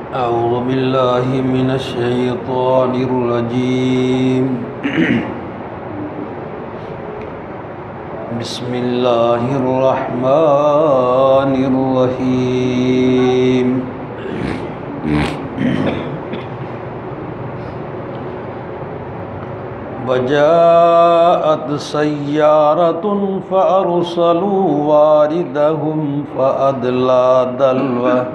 أعوذ بالله من الشيطان الرجيم بسم الله الرحمن الرحيم وجاءت سيارة فأرسلوا واردهم فأدلى دلوه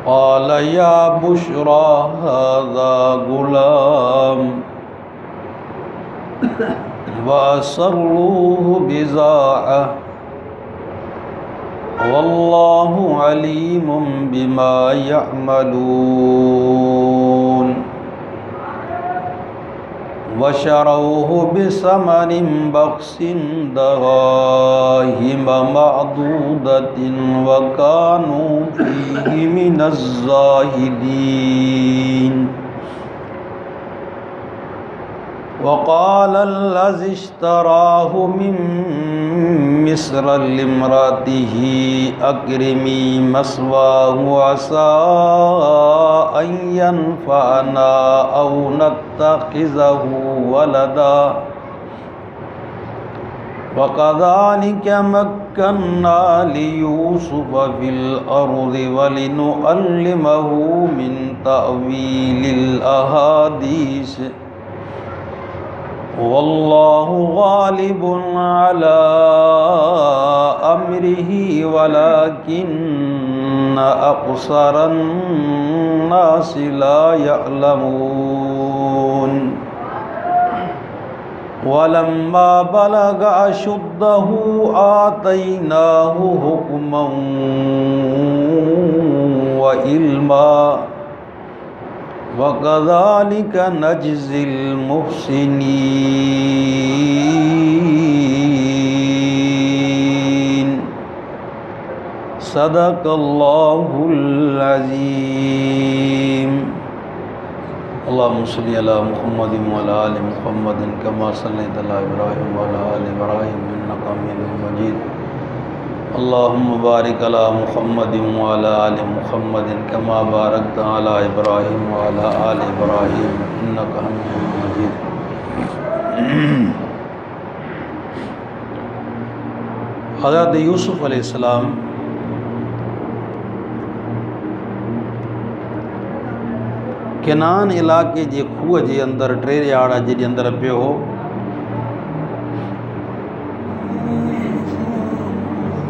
قال يا بشرى هذا غلام وأسروه بضاعة والله عليم بما يعملون وشروه بثمن بخس دراهم معدودة وكانوا فيه من الزاهدين وقال الذي اشتراه من مصر لامرأته أكرمي مثواه عسى أن ينفعنا أو نتخذه ولدا وكذلك مكنا ليوسف في الأرض ولنعلمه من تأويل الأحاديث والله غالب على أمره ولكن أكثر الناس لا يعلمون ولما بلغ أشده آتيناه حكما وعلما وكذلك نجزي المحسنين صدق الله العظيم اللهم صل على محمد وعلى آل محمد كما صليت على إبراهيم وعلى آل إبراهيم إنك حميد مجيد اللهم بارك على محمد وعلى آل محمد كما باركت على إبراهيم وعلى آل إبراهيم إنك حميد مجيد हज़रत यूसुफ अलैहिस्सलाम केनान इलाके जे खूह जे अंदर टे यार्ड जे अंदर पियो हो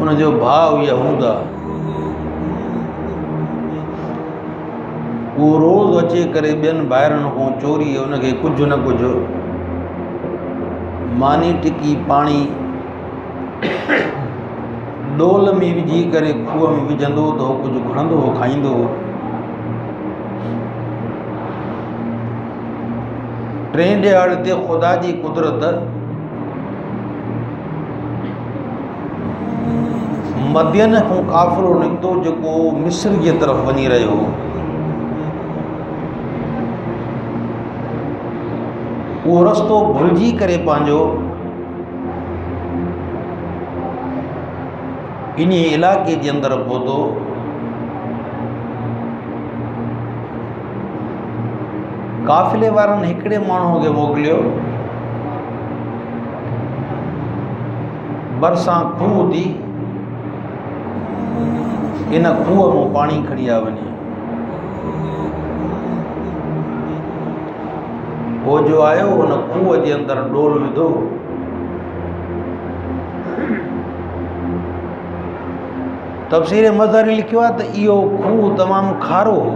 उन जो भाउ यहूदा वो रोज़ अचे करे ॿियनि ॿाहिरनि खां चोरी उनखे कुझु न कुझु मानी टिकी पाणी डोल में विझी करे खूह में विझंदो त हो कुझु खणंदो हो खाईंदो हो। टे ॾियाड़ ते ख़ुदा जी कुदरत मदियन खां काफ़िरो निकितो जेको मिस्र जे तरफ़ वञी रहियो हो। उहो रस्तो भुलिजी करे पंहिंजो इन इलाके जे अंदरि पहुतो। काफ़िले वारनि हिकिड़े माण्हूअ खे मोकिलियो, बरसां खूह थी, इन खूह मां पाणी खणी आ वञे। वो जो आयो उन खूह जे अंदरि डोल विधो, तफ़सीर मज़हरी लिखियो आहे त इहो खूह तमामु खारो हो।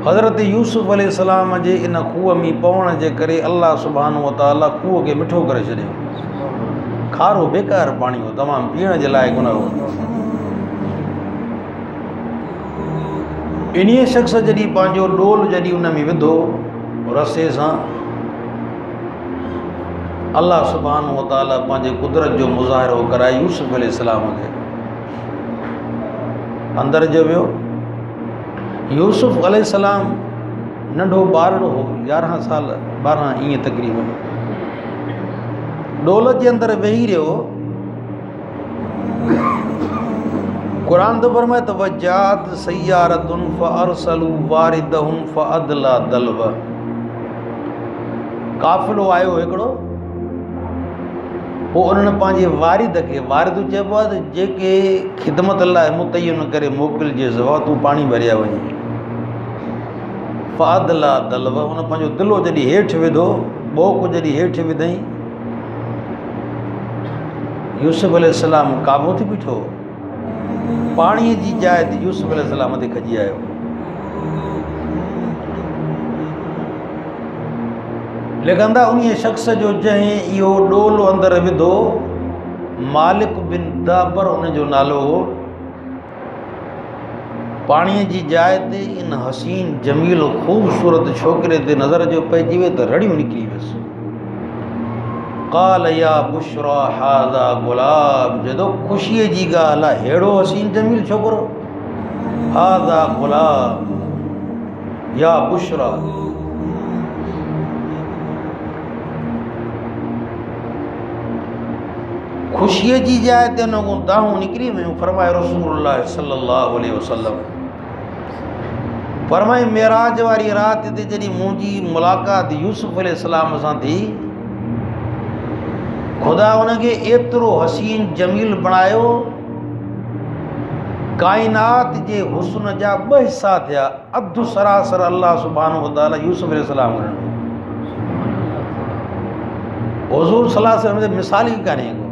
हज़रत यूसुफ अलैहिस्सलाम जे इन खूह में पवण जे करे अल्लाह सुब्हानहु व तआला खूह खे मिठो करे छॾियो। खारो बेकार पाणी हो, तमामु पीअण जे लाइक़ु न हो। इन्हीअ शख़्स जॾहिं पंहिंजो डोल जॾहिं उन में विधो रसे सां, अल्लाह सुब्हानहु व तआला पंहिंजे कुदरत जो मुज़ाहिरो कराए यूसुफ अलैहिस्सलाम खे अंदरि जो वियो। यूसुफ अलैहिस्सलाम नंढो ॿारड़ो हो, 11 साल 12 ईअं तक़रीबन। डोल जे अंदरि वेही रहियो कुरान तो फरमाए त वजात सय्यारतुन फअरसलू वारिदहुम फअदला दलव। काफ़िलो आयो हिकिड़ो, पोइ उन्हनि पंहिंजे वारिद खे, वारिद चइबो आहे त जेके ख़िदमत लाइ मुतयन करे मोकिलिजे ज़वा तूं पाणी भरिया वञी। फअदला दलव, उन पंहिंजो दिलो जॾहिं हेठि विधो, ॿोक जॾहिं हेठि विधई, यूसुफ अलैहिस्सलाम काबू थी बीठो, पाणीअ जी जाइ ते यूसुफ अलैहिस्सलाम ते खजी आयो। लिखंदा उन शख़्स जो जंहिं इहो डोलो अंदरि विधो, मालिक बिन दाबर उनजो नालो हो। पाणीअ जी जाइ ते इन हसीन जमील ख़ूबसूरत छोकिरे ते नज़र जो पइजी वियो त रड़ियूं निकिरी वियुसि। क़ाल या बुशरा हाज़ा गुलाम, जदो ख़ुशीअ जी ॻाल्हि आहे, अहिड़ो हसीन जमील छोकिरो, हाज़ा गुलाम या बुशरा। ख़ुशीअ जी जाइ ते उन खां दाहूं निकिरी वियूं। फरमाए रसूलुल्लाह सल्लल्लाहु अलैहि वसल्लम, फरमाए मेराज वारी राति ते जॾहिं मुंहिंजी मुलाक़ात यूसुफ अलैहिस्सलाम सां थी, ख़ुदा उनखे एतिरो हसीन जमील बणायो, काइनात जे हुस्न जा ॿ हिसा थिया। अधु सरासर अल्लाह सुब्हानहु व तआला यूसुफ अलैहिस्सलाम खे ॾिनो। हुज़ूर सल्लल्लाहु अलैहि वसल्लम मिसाल ई कान्हे को,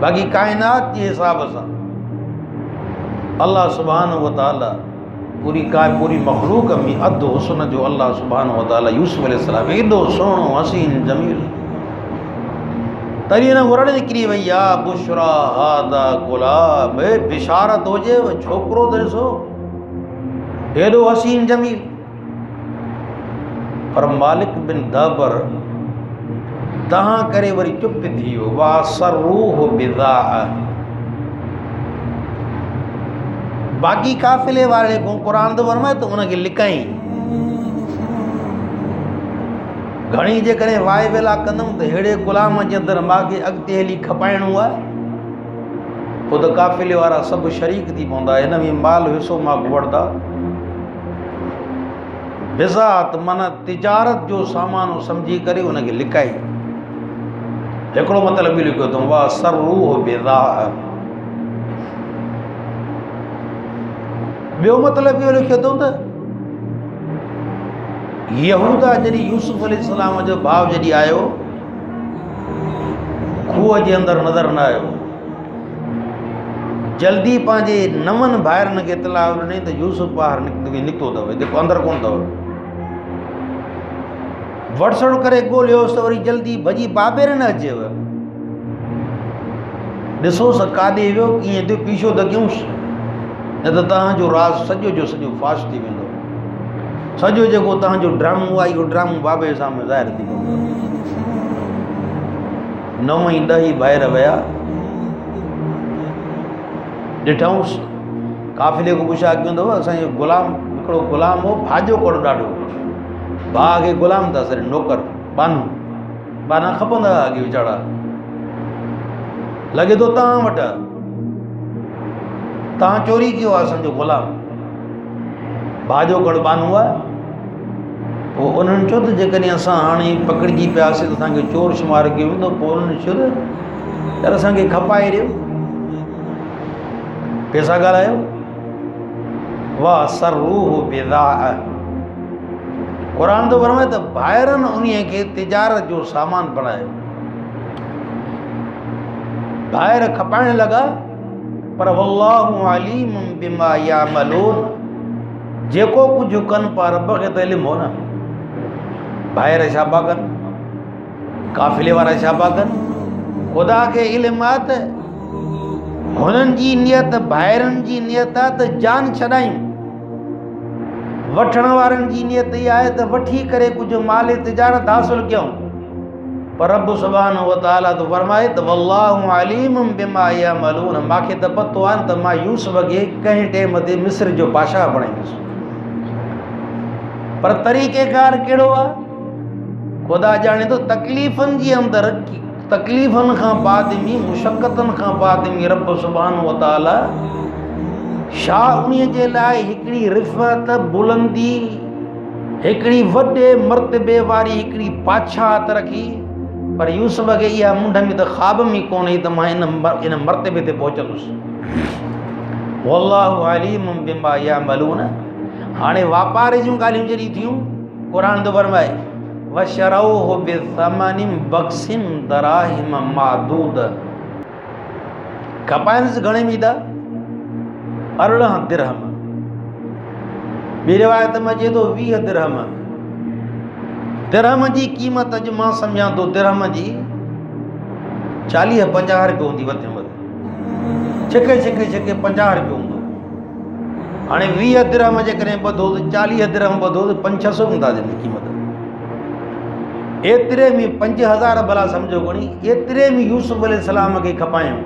बाक़ी काइनात जे हिसाब सां अल्लाह सुब्हानहु व तआला पूरी मखलूक में अधु हुस्न जो अल्लाह सुब्हानहु व तआला यूसुफ अलैहिस्सलाम एॾो सुहिणो हसीन जमील, तॾहिं हिन घुरड़ निकिरी वई। या बुशरा हाज़ा गुलाम, बिशारत हुजे, छोकिरो त ॾिसो हेॾो हसीन जमील। पर मालिक बिन दाबर तहां करे वरी चुप थी वियो। वासरूह बिज़ाअ, बाक़ी काफ़िले वारे को क़ुरान तो फरमाए त उनखे लिकाई। घणी जेकॾहिं वाए वेला कंदुमि त अहिड़े ग़ुलाम जे अंदरि मूंखे अॻिते हली खपाइणो आहे, पोइ त काफ़िले वारा सभु शरीक थी पवंदा, हिन में माल हिसो मां वठंदा। बिज़ात माना तिजारत जो सामान सम्झी करे उनखे लिकाई। हिकिड़ो मतिलबु बि लिखियो अथऊं, वासरूह बिज़ाअ। ॿियो मतिलबु इहो लिखियो अथऊं त यहूदा जॾहिं यूसुफ अलैहिस्सलाम जो भाउ जॾहिं आयो, खूह जे अंदरि नज़र न आयो, जल्दी पंहिंजे नवनि भाइरनि खे इतलाह ॾिनई त यूसुफ ॿाहिरि निकितो अथव, जेको अंदरि कोन अथव। वटसड़ करे ॻोल्हियोसि त वरी जल्दी भॼी बाबेर न अचेव। ॾिसोसि काॾे वियो, कीअं थियो, पीछो त कयूंसि, न त तव्हांजो राज़ सॼो जो सॼो फाश थी वेंदो। सॼो जेको तव्हांजो ड्रामो आहे, इहो ड्रामो बाबे जे साम्हूं ज़ाहिर थी पवंदो। 9 ई 10 ॿाहिरि विया, ॾिठऊंसि, काफ़िले को पुछा कयूं अथव, असांजो गुलाम, हिकिड़ो गुलाम हो, भाॼो कड़ो ॾाढो, भाउ खे गुलाम था सॾ, नौकर, बाना खपंदा अॻे वीचारा, लॻे थो तव्हां वटि, तव्हां चोरी कयो आहे असांजो गुलाम, भाॼो कड़ बानो आहे। पोइ उन्हनि चयो त जेकॾहिं असां हाणे पकड़िजी पियासीं त असांखे चोर शुमार कयो वेंदो। पोइ उन्हनि चयो त यार असांखे खपाए ॾियो, पैसा ॻाल्हायो। वासरूह बिज़ाअ, क़ुरान थो फरमाए त ॿाहिरनि उन्हीअ खे तिजारत जो सामान बणायो, ॿाहिरि खपाइण लॻा। पर वल्लाहु अलीमुम बिमा यामलून, जेको कुझु कनि पिया रब खे त इल्मु हो न। ॿाहिरि छा पिया कनि, काफ़िले वारा छा पिया कनि, ख़ुदा खे इल्मु आहे त हुननि जी नियत, ॿाहिरनि जी नियत आहे त जान छॾायूं, वठण वारनि जी नियत इहा आहे त वठी करे कुझु माल तिजारत हासिलु कयूं। पर रब सुब्हानहु व तआला तो फरमाए त वल्लाहु अलीमुम बिमा यामलून, मूंखे त पतो आहे त मां यूसुफ खे कंहिं टाइम ते मिस्र जो बादशाह बणाईंदुसि। पर तरीक़ेकार कहिड़ो आहे, ख़ुदा ॼाणे थो। तकलीफ़ुनि जे अंदरि तकलीफ़न खां बाद में, मुशक्क़तन खां बाद में रब सुब्हानहु व तआला शा उन्हीअ जे लाइ हिकिड़ी रिफ़त, बुलंदी, हिकिड़ी वॾे मर्तबे वारी हिकिड़ी बादशाहत रखी। पर यूसुफ खे इहा मुंड में त ख़्वाब में कोन हुई त मां इन मर्तबे ते पहुचंदुसि। वल्लाहु अलीमुम बिमा यामलून। हाणे वापार जूं ॻाल्हियूं जॾहिं थियूं, क़ुरान थो फरमाए वशरऊहु बिथमनिन बख्सिन दराहिम मादूद। खपाइनिस घणे में था? 18 दिरहम। ॿी रिवायत में अचे थो 20 दिरहम। दिरहम जी क़ीमत अॼु मां सम्झां थो दिरहम जी 40-50 रुपए हूंदी वधि में वधि, छिके 50 रुपए हूंदो। हाणे 20 दिरहम जेकॾहिं ॿधो त 40 दिरहम ॿधो त 500-600 हूंदा क़ीमत। एतिरे में 5000 भला सम्झो खणी, एतिरे में यूसुफ अलैहिस्सलाम खे खपायूं।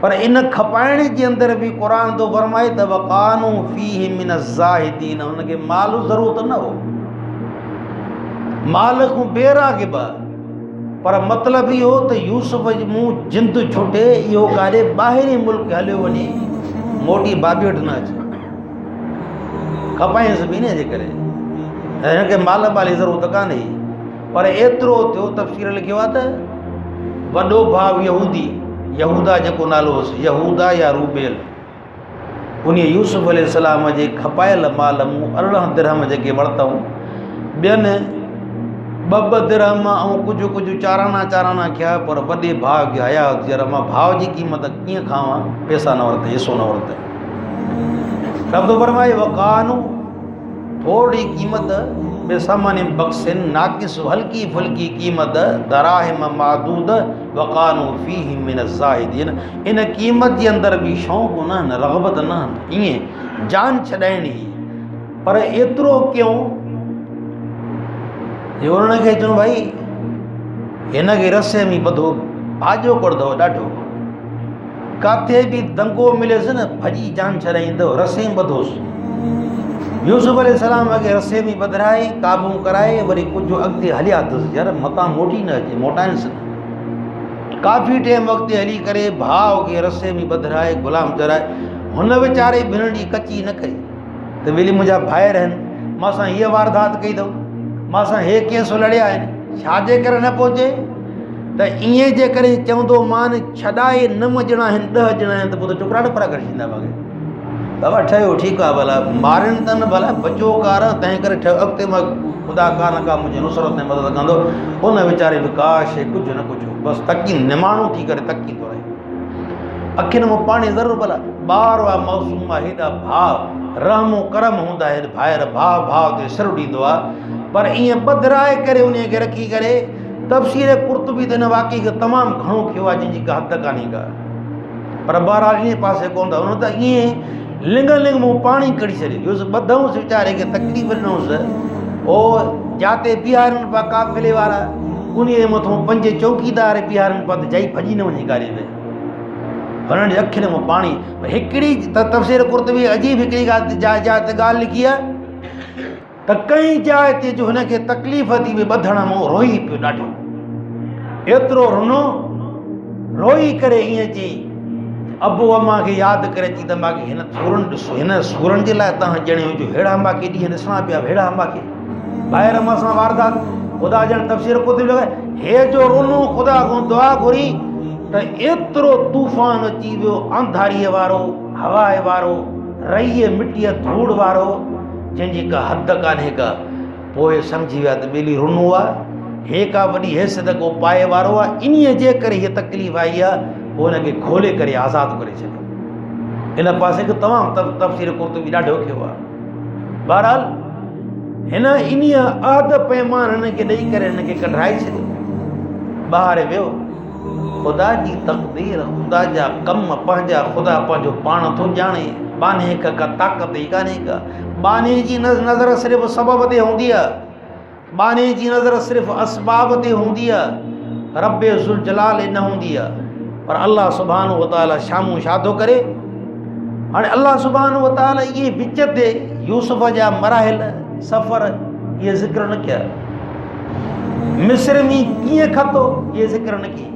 पर इन खपाइण जे अंदरि बि क़ुरान थो फरमाए त वकानू फीहि मिन ज़ाहिदीन। हुनखे माल ज़रूरत न हो, माल खां बेराग़िब। पर मतिलबु इहो त यूसुफ मूं जिंद छुटे, इहो काॾे ॿाहिरि मुल्क हलियो वञे, मोटी बाबी वटि न अचे। खपाइंसि बि न जे करे हिनखे माल बाल जी ज़रूरत कान्हे। पर एतिरो थियो, तफ़सीर लिखियो आहे त वॾो भाउ यहूदी, यहूदा जेको नालो हुयुसि, यहूदा या रूबेल, उन यूसुफ अलैहिस्सलाम जे खपायल माल मूं 18 दिरहम जेके वरितऊं, ॿियनि 2 दिरहम ऐं कुझु चाराना कया। पर वॾे भाउ खे हया हुई, यार मां भाउ जी क़ीमत कीअं खावां, पैसा न वरिते, हिसो न वरिते। रब फरमाए वकानू, थोड़ी क़ीमत, बेसमन बख्सिन, नाक़िस हल्की फुल्की क़ीमत, दराहिम मादूद, वकानू फीहि मिन ज़ाहिदीन। इन क़ीमत जे अंदरि बि शौक़ु न, रग़बत न, ईअं जान छॾाइणी। पर एतिरो कयूं जो हुनखे चऊं भाई हिनखे रस्से में ॿधो, भाॼो कढंदव ॾाढो, काथे बि दंगो मिलेसि न भॼी जान छॾाईंदव, रस्से में ॿधोसि। यूसुफ अलैहिस्सलाम खे रस्से में ॿधाए क़ाबू कराए, वरी कुझु अॻिते हलिया अथसि, यार मतां मोटी न अचे, मोटाइनिसि न। काफ़ी टाइम अॻिते हली करे भाउ खे रस्से में ॿधाए ग़ुलाम चराए। हुन वीचारे भिनड़ी कची न कई त वेली मुंहिंजा भाइर आहिनि, मां सां हीअ वारदात कई अथऊं, मां सां हे केस लड़िया आहिनि, छाजे करे न पहुचे? त ईअं जे करे चवंदो मान छॾाए 9 ॼणा आहिनि, 10 ॼणा आहिनि, त पोइ त टुकड़ा टुकड़ा करे छॾींदा मूंखे। बाबा ठहियो, ठीकु आहे, भला मारनि त न, भला बचो कार, तंहिं करे ठहियो, अॻिते मां ख़ुदा का न का मुंहिंजी नुसरत ऐं मदद कंदो। उन वीचारे बि काश कुझु न कुझु बसि तकी निमाणो थी करे तकी थो रहे, अखियुनि में पाणी ज़रूरु, भला ॿार आहे, मासूम आहे, हेॾा भाउ रहमो करम हूंदा आहिनि, भाइर भाउ ते सिर ॾींदो आहे। पर ईअं ॿधाए करे उन खे रखी करे, तफ़सीर कुर्तुबी त हिन वाक़ई खे तमामु घणो कयो आहे, जंहिंजी का हद कान्हे का। पर बहरहाल इन पासे कोन था, हुन त ईअं लिंग मूं पाणी कढी छॾियो। ॿधऊंसि वीचारे खे, तकलीफ़ ॾिनोसि, ओ जाते बीहारनि पिया काफ़िले वारा, उन जे मथां 5 चौकीदार बीहारनि पिया त जाई भॼी न वञे काॾे में, हुननि जे अखियुनि में पाणी। हिकिड़ी तफ़सीर कुर्तुबी अजीब हिकिड़ी ॻाल्हि लिखी आहे त कंहिं जाइ ते जो हुनखे तकलीफ़ थी वई ॿधण में, रोई पियो ॾाढो, एतिरो रुनो, रोई करे ईअं चई अबो अम्मा खे यादि करे अची त मूंखे हिन सूरनि ॾिसो, हिन सूरनि जे लाइ तव्हां ॼणे जो हेड़ा मूंखे ॾींहं ॾिसणा पिया, हेड़ा मूंखे ॿाहिरि मां सां वारदात। ख़ुदा ॼण तफ़सीर कुर्तुबी लॻाए, हे जो रुनो ख़ुदा खां दुआ घुरी त एतिरो तूफ़ान अची वियो, अंधारीअ वारो, हवाए वारो, रईअ मिटीअ धूड़ वारो, जंहिंजी का हद कान्हे का। पोइ सम्झी विया त ॿेली रुनो आहे, हे का वॾी हैसियत को पाए वारो आहे, इन्हीअ जे करे हीअ तकलीफ़ आई आहे। पोइ हुनखे खोले करे आज़ादु करे छॾियो। इन पासे खे तमामु तफ़सीर कुर्तुबी ॾाढो कयो आहे। बहरहाल हिन इन्हीअ अहद पैमान हिनखे ॾेई करे हिनखे कढाए छॾियो, ॿाहिरि वियो। ख़ुदा जी तक़दीर, ख़ुदा जा कम पंहिंजा, ख़ुदा पंहिंजो पाण थो ॼाणे। बाने का ताक़त ई कान्हे का। बाने जी नज़र सिर्फ़ु सबब ते हूंदी आहे, बाने जी नज़र सिर्फ़ु असबाब ते हूंदी आहे, रब ज़ुल जलाल न हूंदी आहे। पर अल्लाह सुब्हानहु व तआला शामूं छा थो करे? हाणे अल्लाह सुब्हानहु व तआला इहे विच ते यूसुफ जा मराहिल, सफ़र, इहे ज़िक्र न कया। मिस्र में कीअं खतो ये ज़िक्र न की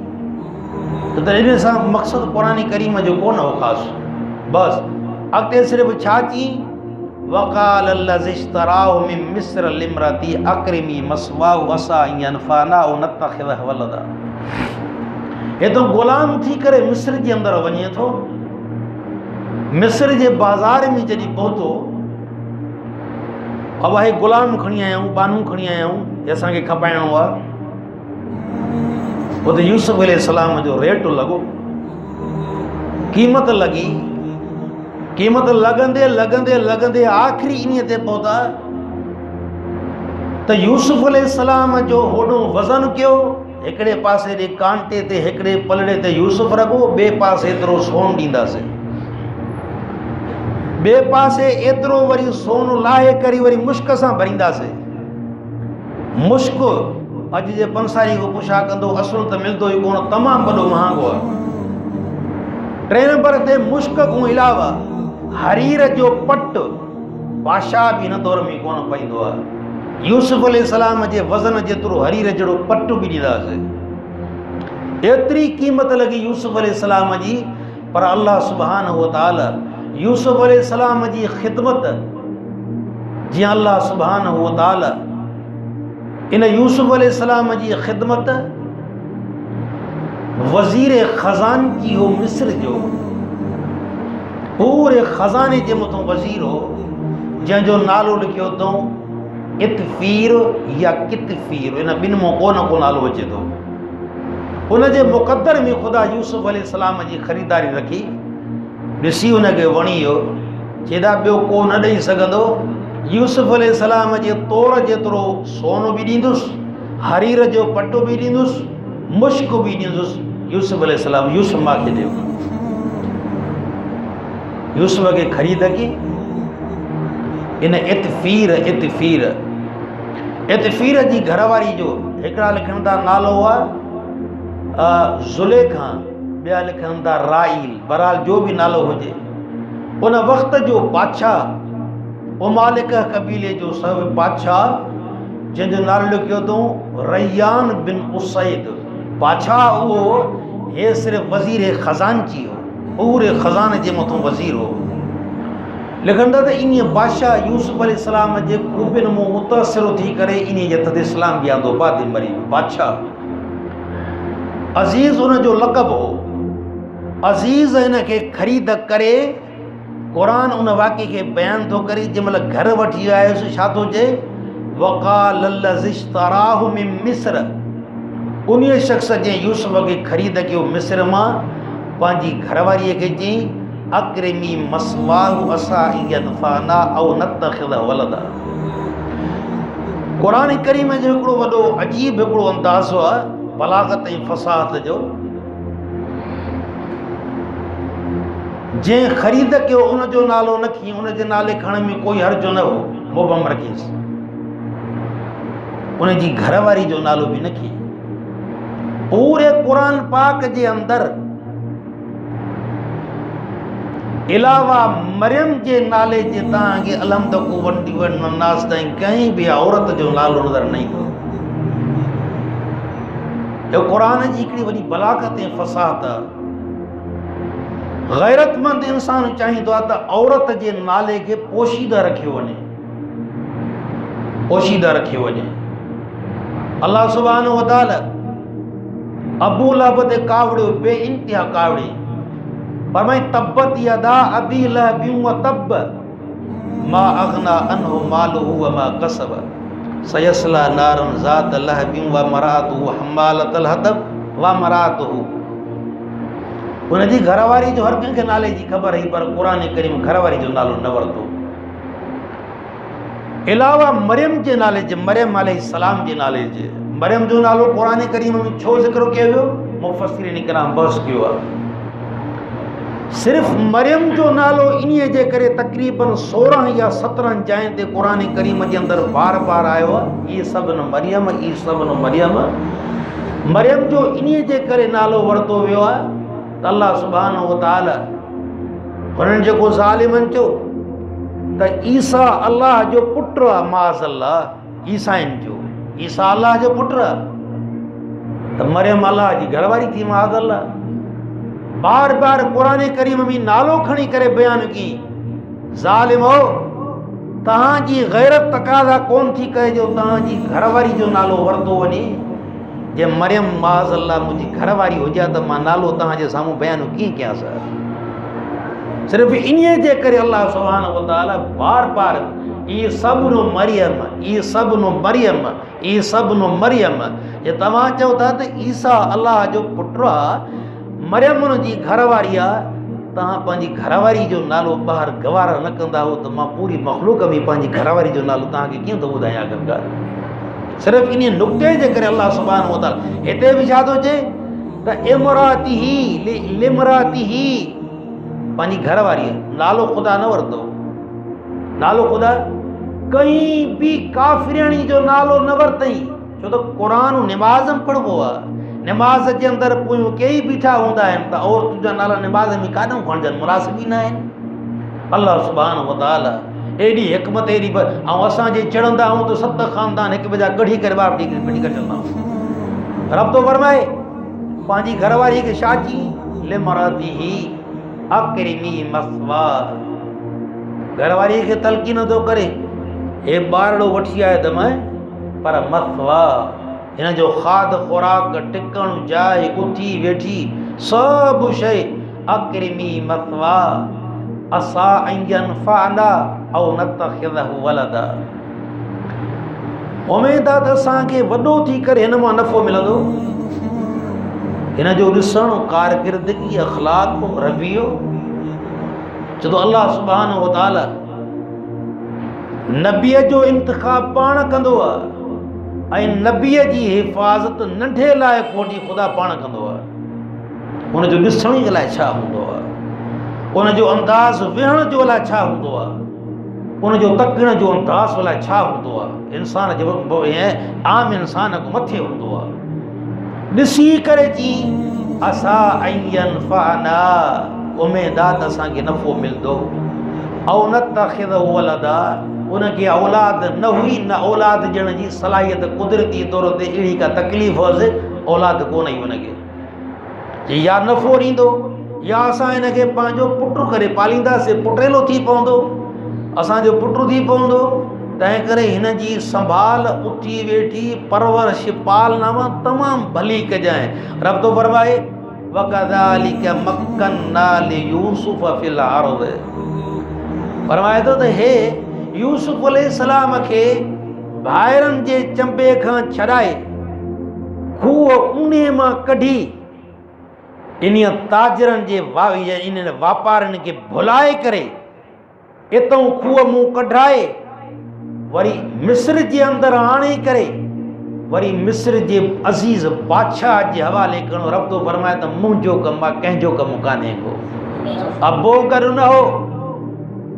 तो इन सां मक़सदु क़ुरान करीम जो कोन हो ख़ासि। बस अॻिते सिर्फ़ु छा चई वक़ाल लज़ी इश्तराहु मिन मिस्र लिम्रती अक्रिमी मस्वाहु असा अन यनफ़अना नत्तख़िज़हु वलदा। हे तो ग़ुलाम थी करे मिस्र जे अंदरि वञे थो, मिस्र जे बाज़ार में जॾहिं पहुतो अब आहे ग़ुलाम खणी आया आहियूं, बानू खणी आया आहियूं, असांखे खपाइणो आहे। उते यूसुफ अलैहिस्सलाम जो रेट लॻो, क़ीमत लॻी, क़ीमत लॻंदे लॻंदे लॻंदे आख़िरी इन ते पहुता त यूसुफ अलैहिस्सलाम जो होॾो वज़न कयो, हिकिड़े पासे ॾे कांटे ते हिकिड़े पलड़े ते यूसुफ रखो, ॿिए पासे एतिरो सोन ॾींदासीं, ॿिए पासे एतिरो वरी सोन लाहे करे वरी मुश्क सां भरींदासीं। मुश्क अॼु जे पंसारी को पुछा कंदो असुल त मिलंदो ई कोन, तमामु वॾो महांगो आहे। 3 नंबर ते मुश्क खां अलावा हरीर जो पट बादशाह बि हिन दौर में कोन पईंदो आहे। यूसुफ अलैहिस्सलाम जे वज़न जेतिरो हरीर जहिड़ो पट बि ॾींदासीं, एतिरी क़ीमत लॻी यूसुफ अलैहिस्सलाम जी। पर अल्लाह सुब्हानहु व तआला यूसुफ अलैहिस्सलाम जी ख़िदमत, जीअं अल्लाह सुब्हानहु व तआला इन यूसुफ अलैहिस्सलाम जी ख़िदमत वज़ीर ख़ज़ानची हो मिस्र जो, पूरे ख़ज़ाने जे मथां वज़ीर हो, जंहिंजो नालो लिखियो अथऊं इतफ़ीर या कितफ़ीर, इन ॿिनि मां को न को नालो अचे थो। उन जे मुक़द्दर में ख़ुदा यूसुफ अलैहिस्सलाम जी ख़रीदारी रखी, ॾिसी उनखे वणी वियो, चेॾा ॿियो को न ॾेई सघंदो। यूसुफ अलैहिस्सलाम जे तौर जेतिरो सोन बि ॾींदुसि, हरीर जो पटो बि ॾींदुसि, मुश्क बि ॾींदुसि। यूसुफ अलैहिस्सलाम यूसुफ मूंखे ॾियो, यूसुफ खे ख़रीद की इन इतफ़ीर इतफ़ीर इतफ़ीर जी घरवारी जो हिकिड़ा लिखनि था नालो आहे ज़ुलेखा, ॿिया लिखनि था राईल, बहरहाल जो बि नालो हुजे। उन वक़्त जो बादशाह उमालिक कबीले जो सब बादशाह, जंहिंजो नालो लिखियो अथऊं रैयान बिन उसैद। बादशाह उहो हे सिर्फ़ु वज़ीर ख़ज़ानची हो, पूरे ख़ज़ाने जे मथां वज़ीर हो। लिखनि था त इन बादशाह यूसुफ अलैहिस्सलाम जे ख़ूबियुनि मां मुतासिर थी करे इन जे हथ ते इस्लाम बि आंदो, बाद मरी बादशाह। अज़ीज़ उन जो लक़ब हो, अज़ीज़ हिन खे ख़रीद करे क़ुरान उन वाक़े खे बयानु थो करे। जंहिं महिल घर वठी आयुसि छा थो चए वक़ाल लज़ी इश्तराहु मिन मिस्र, उन शख़्स जंहिं यूसुफ खे ख़रीद कयो मिस्र मां, पंहिंजी घरवारीअ खे चई अक्रिमी मस्वाहु असा अन यनफ़अना औ नत्तख़िज़हु वलदा। क़ुरान करीम जो हिकिड़ो वॾो अजीब हिकिड़ो अंदाज़ो आहे बलागत ऐं फ़साहत जो। जंहिं ख़रीद कयो उन जो नालो न खई, उन जे नाले खणण में कोई हर्ज न हो, मुबहम रखेसि। उन जी घरवारी जो नालो बि न खई। पूरे क़ुरान पाक जे अंदरि इलावा मरियम जे नाले जे तव्हांखे अलम तकू वंडी वन नास ताईं कंहिं बि औरत जो नालो नज़र न ईंदो। इहो क़ुरान जी हिकिड़ी वॾी बलागत ऐं फ़साहत आहे। गैरतमंद इंसान चाहींदो आहे त औरत जे नाले खे पोशीदा रखियो वञे, पोशीदा रखियो वञे। अल्लाह सुब्हानहु व तआला अबू लहब ते कावड़ियो, बे इंतिहा कावड़ी, फरमाई तब्बत यदा अबी लहबिन व तब मा अगना अन्हु मालुहु व मा कसब सयस्ला नारन ज़ात लहबिन व मरातुहु हम्मालतल हतब व मरातुहु। उन जी घरवारी जो हर कंहिंखे नाले जी ख़बर हुई, पर क़ुरान करीम घरवारी जो नालो न वरितो। इलावा मरियम जे नाले जे, मरियम अलैहिस्सलाम जे नाले जे, मरियम जो नालो क़ुरान करीम में छो ज़िक्र कयो वियो, मुफ़स्सिरीन किराम बहस कयो आहे। सिर्फ़ मरियम जो नालो इन्हीअ जे करे तक़रीबन 16 या 17 जाइनि ते क़ुरान करीम जे अंदरि बार बार आयो आहे, ई सभु न मरियम, ई सभु न मरियम। मरियम जो इन्हीअ जे करे नालो वरितो वियो आहे त अल्लाह सुब्हानहु व तआला हुननि जेको ज़ालिमनि चयो त ईसा अल्लाह जो पुटु आहे, माज़ अल्लाह, ईसाइन जो ईसा अल्लाह जो पुटु आहे। तो मरियम अल्लाह जी घरवारी थी माज़अल्लाह। बार बार कुरान करीम में नालो खणी करे बयान की ज़ालिमो तहां जी गैरत तकाज़ा कोन थी कहे जो तहां जी घरवारी जो नालो वरतो वने। जे मरियम माज़अल्लाह मुझी घरवारी हुजा तो मां नालो तहां जे सामू बयान की क्या सर। सिर्फ इन्हीं जे करे अल्लाह सुब्हानहु व तआला बार बार ईसब्नु मरियम ईसब्नु मरियम ईसब्नु मरियम ये तव्हां चओ था त ईसा अल्लाह जो पुटु आहे, मरियम जी घरवारी आहे, तव्हां पंहिंजी घरवारी जो नालो ॿाहिरि गवारा न कंदा हो त मां पूरी मख़लूक में पंहिंजी घरवारी जो नालो तव्हांखे कीअं थो ॿुधायां गंगा। सिर्फ़ु इन नुक़्ते जे करे अल्लाह सुब्हानहु व तआला हिते बि छा थो चए त इमरातिही लिमरातिही पंहिंजी घरवारी नालो ख़ुदा न वरितो। नालो ख़ुदा कहीं भी काफ़िरणी जो नालो न वरतई छो तो कुरान नमाज़ में पढ़बो आहे। नमाज़ के अंदर पोयूं कई बीठा हूंदा आहिनि त औरतुनि जा नाला नमाज़ में काॾूं खणजनि मुनासिब ई न आहिनि। अल्लाह सुब्हानहु व तआला एॾी हिकमत एॾी ऐं असां जे चढ़ंदा आहियूं त 7 ख़ानदान हिक ॿिए जा कढी करे ॿार फिटी करे चलंदा आहियूं। रब थो फरमाए पंहिंजी घरवारी खे छा चई लिमरातिही अक्रिमी मस्वा। घरवारी खे तलक़ी नथो करे हे ॿारड़ो वठी आयो त मैं पर मस्वा हिन जो खाद खुराक टिकण जाइ उथी वेठी सभु शइ अक्रिमी मस्वा असा अयनफअना औ नतखिज़हु वलदा। उमेद आहे त असांखे वॾो थी करे हिन मां नफ़ो मिलंदो। हिन जो ॾिसणु कारकिरदगी अखलाक रवैयो छो तो अल्लाह सुब्हानहु व तआला नबीअ जो इंतिखाब पाण कंदो आहे ऐं नबीअ जी हिफ़ाज़त नंढे लाइ कोन्हे ख़ुदा पाण कंदो आहे। हुनजो ॾिसण जे लाइ छा हूंदो आहे, हुनजो अंदाज़ विहण जो लाइ छा हूंदो आहे, हुनजो तकण जो अंदाज़ लाइ छा हूंदो आहे। इंसान जे आम इंसान खां मथे हूंदो आहे। ॾिसी करे जी असा अयनफअना उमेद आहे त असांखे नफ़ो मिलंदो ऐं नतखिज़हु वलदा उनखे औलाद न हुई न औलाद ॾियण जी सलाहियत कुदरती तौर ते अहिड़ी का तकलीफ़ हुअसि औलाद कोन हुई हुनखे। या नफ़ो ॾींदो या असां हिनखे पंहिंजो पुटु करे पालींदासीं पुटेलो थी पवंदो असांजो पुटु थी पवंदो। तंहिं करे हिन जी संभाल उथी वेठी परवरिश पालना तमामु भली कजांइ। रब थो फरमाए वकज़ालिक मक्कन्ना लियूसुफ फिल अर्ज़। फरमाए थो त हे यूसुफ अलैहिस्सलाम खे भाइरनि जे चंबे खां छॾाए खूह ऊने मां कढी इन ताजरनि जे इन वापारनि खे भुलाए करे इतां खूह मूं कढाए वरी मिस्र जे अंदरि आणे करे वरी मिस्र जे अज़ीज़ बादशाह जे हवाले करणो। रब थो फरमाए त मुंहिंजो कमु आहे कंहिंजो कमु कान्हे को। अबो कर न हो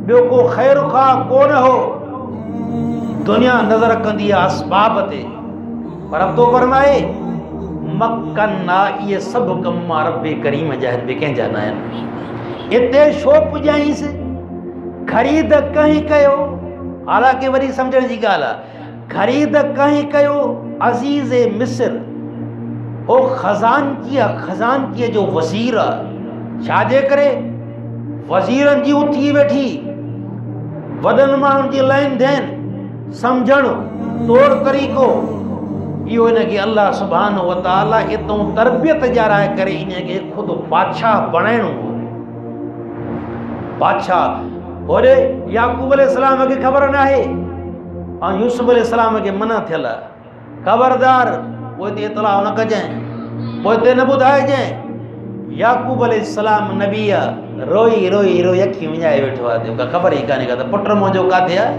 ॿियो को ख़ैर ख़ा कोन हो। दुनिया नज़र कंदी आहे असबाब ते पर रब थो फरमाए मक्कन्ना इहे सभु कम मां रब करीम जा आहिनि ॿिए कंहिंजा न आहिनि। हिते छो पुॼाईंसि ख़रीद कंहिं कयो हालांकि वरी सम्झण जी ॻाल्हि आहे ख़रीद कंहिं कयो अज़ीज़ मिस्र हो खज़ानचीअ जो वज़ीर आहे। छाजे करे वज़ीरनि जी उथी वेठी वॾनि माण्हुनि जी लेन देन सम्झणु तौर तरीक़ो इहो हिनखे अल्लाह सुब्हानहु व तआला इतां तरबियत ॼाराए करे इनखे ख़ुदि बादशाह बणाइणो हो। बादशाह होॾे याकूब अलैहिस्सलाम खे ख़बर न आहे ऐं यूसुफ अलैहिस्सलाम खे मना थियल आहे ख़बरदार पोइ ते इतलाउ न कजांइ पोइ ते न ॿुधाइजांइ। याकूब अलैहिस्सलाम नबी आहे रोई रोई रोई अखियूं विञाए वेठो आहे तोखे ख़बर ई कान्हे का त पुटु मुंहिंजो किथे आहे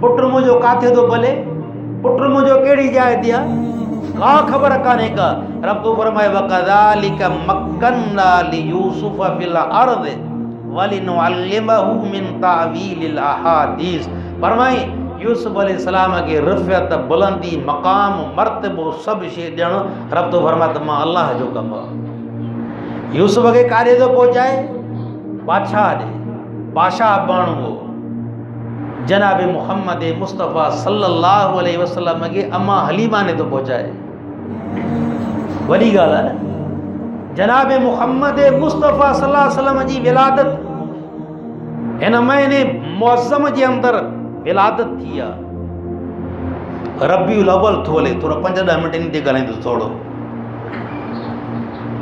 पुटु मुंहिंजो किथे थो भले पुटु मुंहिंजो कहिड़ी जाइ ते आहे का ख़बर कान्हे का। रब थो फरमाए वकज़ालिक मक्कन्ना लियूसुफ फिल अर्ज़ वलिनुअल्लिमहु मिन तावीलिल अहादीस। फरमाई यूसुफ अलैहिस्सलाम खे रिफ़त बुलंदी मक़ाम मर्तबो सभु शइ ॾियणु। रब थो फरमाए त मां अल्लाह जो कमु आहे। यूसुफ खे काॾे थो पहुचाए बादशाह ॾे बादशाह बणिणो हो जनाब मुहम्मद मुस्तफ़ा सल्लल्लाहु अलैहि वसल्लम खे अम्मा हलीमा ने थो पहुचाए। वॾी ॻाल्हि आहे। जनाब मुहम्मद मुस्तफ़ा सल्लल्लाहु अलैहि वसल्लम जी विलादत हिन महीने मुअज़्ज़म जे अंदरि विलादत थी आहे। रबीउल अव्वल थो हले, थोरा 5-10 मिंट इन ते ॻाल्हाईंदुसि थोरो।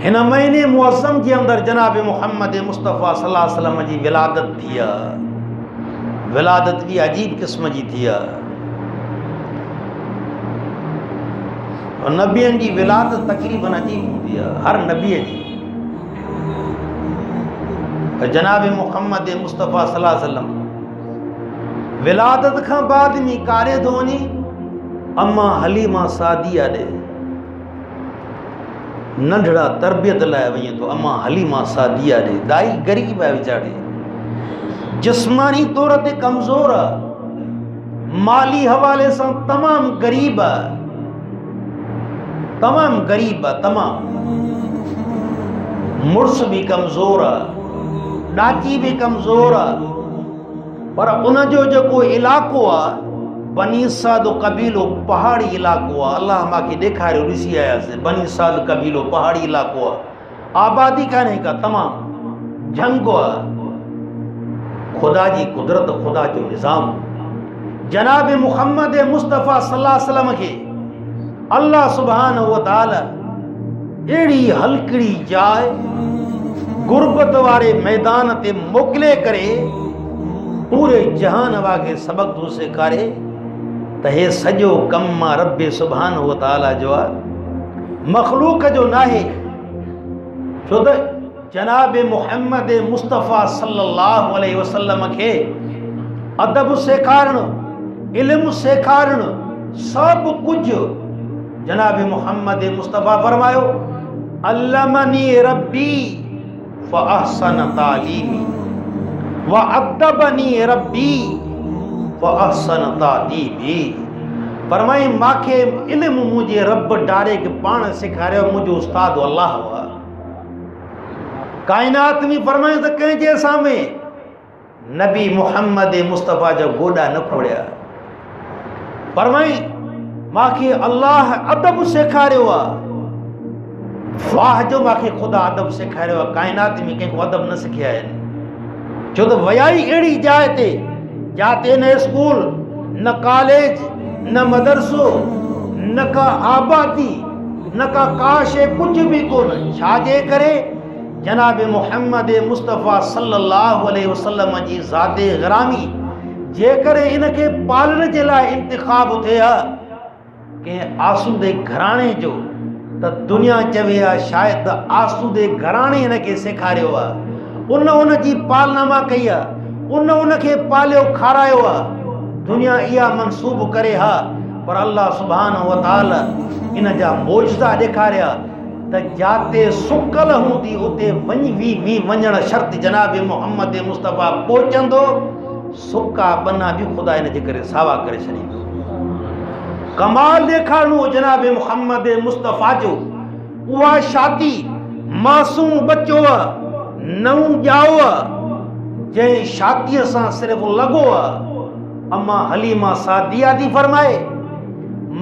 हिन महीने मुअज़्ज़म जे अंदरि जनाब मुहम्मद मुस्तफ़ा सल्लल्लाहु अलैहि वसल्लम जी विलादत थी आहे। विलादत बि अजीब क़िस्म जी थी आहे। नबियनि जी विलादत तक़रीबन अजीब हूंदी आहे, हर नबीअ जी। जनाब मुहम्मद मुस्तफ़ा सल्लल्लाहु अलैहि वसल्लम विलादत खां बाद में कारे थो वञे अम्मा हलीमा सादिया ॾे नंढड़ा तरबियत लाइ वञे थो। अम्मा हलीमा सादिया ॾे दाई ग़रीब आहे वीचारी, जिस्मानी तौर ते कमज़ोर आहे, माली हवाले सां तमामु ग़रीब आहे, तमामु ग़रीब आहे, तमामु। मुड़ुस बि कमज़ोर आहे, ॾाची बि कमज़ोर आहे, पर उनजो जेको इलाइक़ो आहे बनी साद कबीलो पहाड़ी इलाइक़ो आहे। अल्लाह मूंखे ॾेखारियो, ॾिसी आयासीं। बनी साद कबीलो पहाड़ी इलाइक़ो आहे, आबादी कान्हे का, तमामु झंग आहे। ख़ुदा जी कुदरत, ख़ुदा जो निज़ाम। जनाब मुहम्मद मुस्तफ़ा सल्लल्लाहु अलैहि वसल्लम खे अल्लाह सुब्हानहु व तआला अहिड़ी हलकड़ी जाइ गुरबत वारे मैदान ते मोकिले करे पूरे जहान वाखे सबक़ थो सेखारे त हे सॼो कमु मां रब सुब्हानहु व तआला जो आहे, मख़लूक जो नाहे। छो त जनाब मुहम्मद मुस्तफ़ा सल्लल्लाहु अलैहि वसल्लम खे अदब सेखारणु, इल्मु सेखारणु, सभु कुझु जनाब मुहम्मद मुस्तफ़ा फरमायो अल्लमनी रब्बी फ़अहसन तालीमी व अदबनी रब्बी फ़अहसन तादीबी। फरमाई मांखे इल्मु मुंहिंजे रब डायरेक्ट पाण सेखारियो, मुंहिंजो उस्ताद अल्लाह हुआ। काइनात में फरमायो त कंहिंजे साम्हूं नबी मुहम्मद मुस्तफ़ा जा गोॾा न खोड़िया। फरमाई मांखे अल्लाह अदब सेखारियो आहे, वाह जो मांखे ख़ुदा अदब सेखारियो आहे। काइनात में कंहिंखो अदब न सिखिया आहिनि। छो त वयाई अहिड़ी जाइ ते जाते न स्कूल, न कॉलेज, न मदरसो, न का आबादी, न का शइ, कुझु बि कोन। छाजे करे जनाब मुहम्मद मुस्तफ़ा सल्लल्लाहु अलैहि वसल्लम जी ज़ाते ग़रामी जेकर इनखे पालण जे लाइ इंतिखाब थिए हा कंहिं आसूदे घराणे जो, त दुनिया चवे हा शायदि आसूदे घराणे हिनखे सेखारियो आहे, उन जी पालना मां कई आहे, उनखे पालियो खारायो आहे। दुनिया इहा मनसूब करे हा, पर अल्लाह सुब्हानहु व तआला इन जा मौजज़ा ॾेखारिया त जाते सुकल हूंदी उते वञण शर्त जनाब मुहम्मद मुस्तफ़ा पहुचंदो, सुका बना बि ख़ुदा इन जे करे सावा करे छॾींदो। कमाल ॾेखारणो जनाब मुहम्मद मुस्तफ़ा जो। उहा शादी मासूम बच्चो आहे, नऊं ॼाओ आहे, जंहिं शादीअ सां सिर्फ़ु लॻो आहे। अम्मा हलीमा सादिया थी फरमाए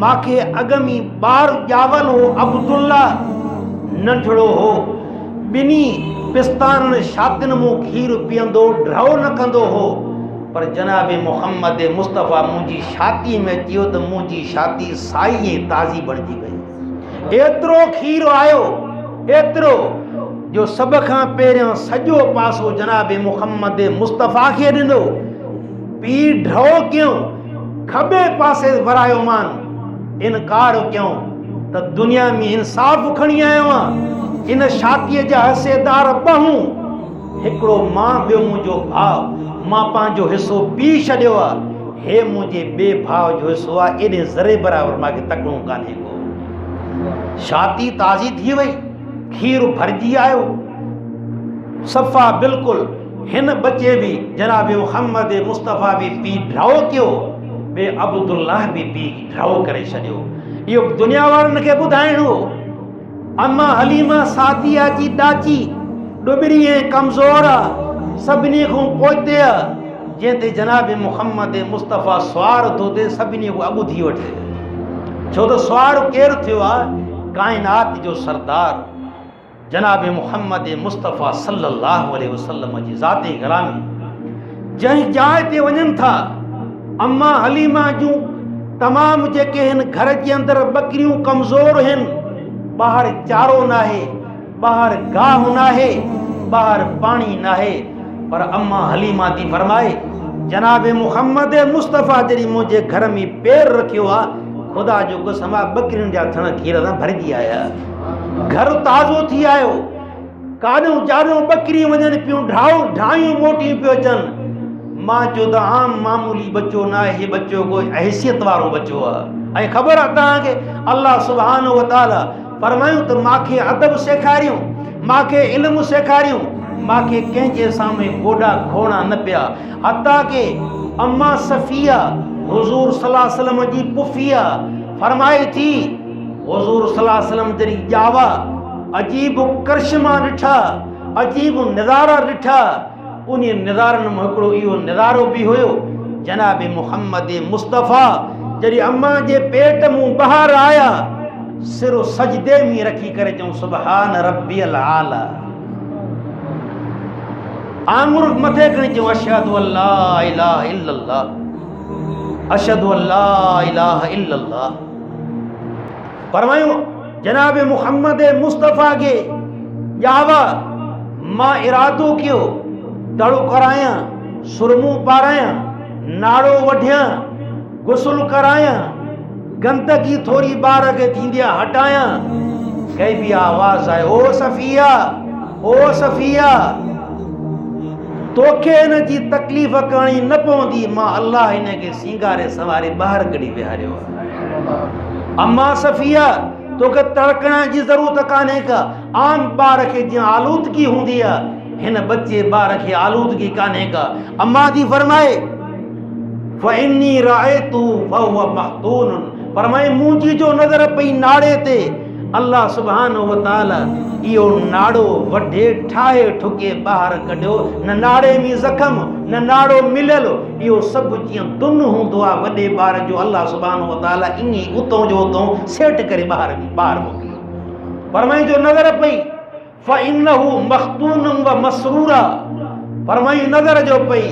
मांखे अॻमी ॿार ॼावल हो अब्दुल्ला, नंढड़ो हो, ॿिन्ही पिस्ताननि शादियुनि मूं खीर पीअंदो, ड्रओ न कंदो हो। पर जनाब मुहम्मद मुस्तफ़ा मुंहिंजी शादी में अची वियो त मुंहिंजी शादी साई ऐं ताज़ी बणिजी वई। एतिरो खीर आयो, एतिरो जो सभ खां पहिरियों सॼो पासो जनाब मुहम्मद मुस्तफ़ा खे ॾिनो, पी ड्रओ कयूं, खॿे पासे वरायो मान, इनकार कयूं त दुनिया में इंसाफ़ खणी आयो आहियां। इन शादीअ जा हिसेदार ॿहूं, हिकिड़ो मां, ॿियो मुंहिंजो भाउ। मां पंहिंजो हिसो पी छॾियो आहे, हे मुंहिंजे ॿिए भाउ जो हिसो आहे। एॾे ज़रे बराबरि मूंखे तकड़ो कान्हे को। शादी ताज़ी थी वई, खीर भरिजी आयो, सफ़ा बिल्कुलु। हिन बचे बि जनाब मुहम्मद मुस्तफ़ा बि पी ड्रओ कयो, ॿिए अब्दुल्लाह बि पी ड्रओ करे छॾियो। इहो दुनिया वारनि खे ॿुधाइणो। अम्मा हलीमा सादिया जी ॾाची ॾुबरी ऐं कमज़ोर आहे, सभिनी खां पोइते आहे, जंहिं ते जनाब मुहम्मद मुस्तफ़ा सुवार थो थिए, सभिनी खां अॻु थी वठे। छो त सुवार केरु थियो आहे? कायनात जो सरदार जनाब मुहम्मद मुस्तफ़ा सल्लल्लाहु अलैहि वसल्लम जी ज़ाते गिरामी जंहिं जाइ ते वञनि था अम्मा हलीमा जूं तमाम जेके आहिनि घर जे अंदरि बकरियूं कमज़ोर आहिनि, ॿाहिरि चारो नाहे, ॿाहिरि गाह नाहे, ॿाहिरि पाणी नाहे, पर अम्मा हलीमा थी फरमाए जनाब मुहम्मद मुस्तफ़ा जॾहिं मुंहिंजे घर में पेर रखियो आहे, ख़ुदा जो कसम आहे बकरियुनि जा थण खीर सां भरिजी आया, घर ताज़ो थी आयो, काॾों चाॾों बकरियूं वञनि पियूं, ढायूं मोटियूं पियूं अचनि। मां चयो त आम मामूली बच्चो न आहे, हीउ बच्चो कोई हैसियत वारो बच्चो आहे। ऐं ख़बर आहे तव्हांखे अल्लाह सुब्हानो व तआला फरमायूं त मूंखे अदब सेखारियूं, मूंखे इल्मु सेखारियूं, मूंखे कंहिंजे साम्हूं गोॾा खोड़ा न पिया। हता के अम्मा सफ़िया हुज़ूर सल्लल्लाहु अलैहि वसल्लम जी पुफिया फरमाए थी, हुज़ूर सल्लल्लाहु अलैहि वसल्लम जॾहिं ॼावा अजीब करिश्मा ॾिठा, अजीब नज़ारा ॾिठा, उन नज़ारनि में हिकिड़ो इहो नज़ारो बि हुयो जनाब मुहम्मद मुस्तफ़ा जॾहिं अम्मा जे पेट मूं ॿाहिरि आया, सिर सजदे में रखी करे चऊं सुबहान रब्बियल आला, आंगुर मथे खणी चऊं अशहदु अल्ला इलाहा इल्लल्लाह, अशहदु अल्ला इलाहा इल्लल्लाह। फरमायूं जनाब मुहम्मद मुस्तफ़ा के ॼावा मां इरादो कयो दड़ो करायां, सुरमूं पारायां, नाड़ो वढियां, गुस्ल करायां, गंदगी थोड़ी ॿार खे थींदी आहे हटायां, कई बि आवाज़ आहे ओ सफ़िया, ओ सफ़िया, तोखे हिन जी तकलीफ़ करणी न पवंदी, मां अल्लाह हिन खे सिंगारे सवारे ॿाहिरि कढी विहारियो आहे। अम्मा सफ़िया तोखे तड़कण जी ज़रूरत कान्हे का, आम ॿार खे जीअं आलूदगी हूंदी आहे हिन बच्चे ॿार खे आलूदगी कान्हे का। अम्मा थी फरमाए फ़इन्नी रायतु फ़हुव मख़्तून, फरमाए मुंहिंजी जो नज़र पई नाड़े ते, अल्लाह सुब्हानो व तआला इहो नाड़ो वढे ठाहे ठुके ॿाहिरि कढियो, न नाड़े में ज़ख़म न नाड़ो मिलियल, इहो सभु जीअं दुन हूंदो आहे वॾे ॿार जो, अल्लाह सुब्हानो व तआला ईअं उतां जो उतां सेट करे ॿाहिरि मोकिलियो। फरमाई जो नज़र पई फ़इन्नहु मख़्तून व मसरूरा, फरमाई नज़र जो पई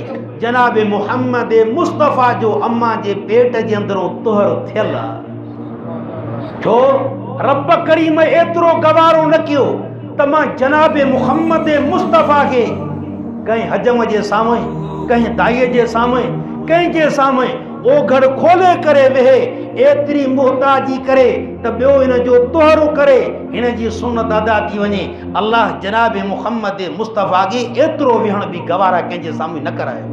जनाब मुहम्मद मुस्तफ़ा जो अम्मा जे पेट जे अंदरों तुहर थियल आहे। छो रब करीम एतिरो गवारो न कयो त मां जनाब मुहम्मद मुस्तफ़ा खे कंहिं हजम जे साम्हूं, कंहिं दाईअ जे साम्हूं, कंहिंजे साम्हूं ओघड़ खोले करे वेहे, एतिरी मुहताजी करे त ॿियो हिन जो तोहरो करे हिन जी सुन्नत अदा थी वञे। अल्लाह जनाब मुहम्मद मुस्तफ़ा खे एतिरो विहण बि गवारा कंहिंजे साम्हूं न करायो।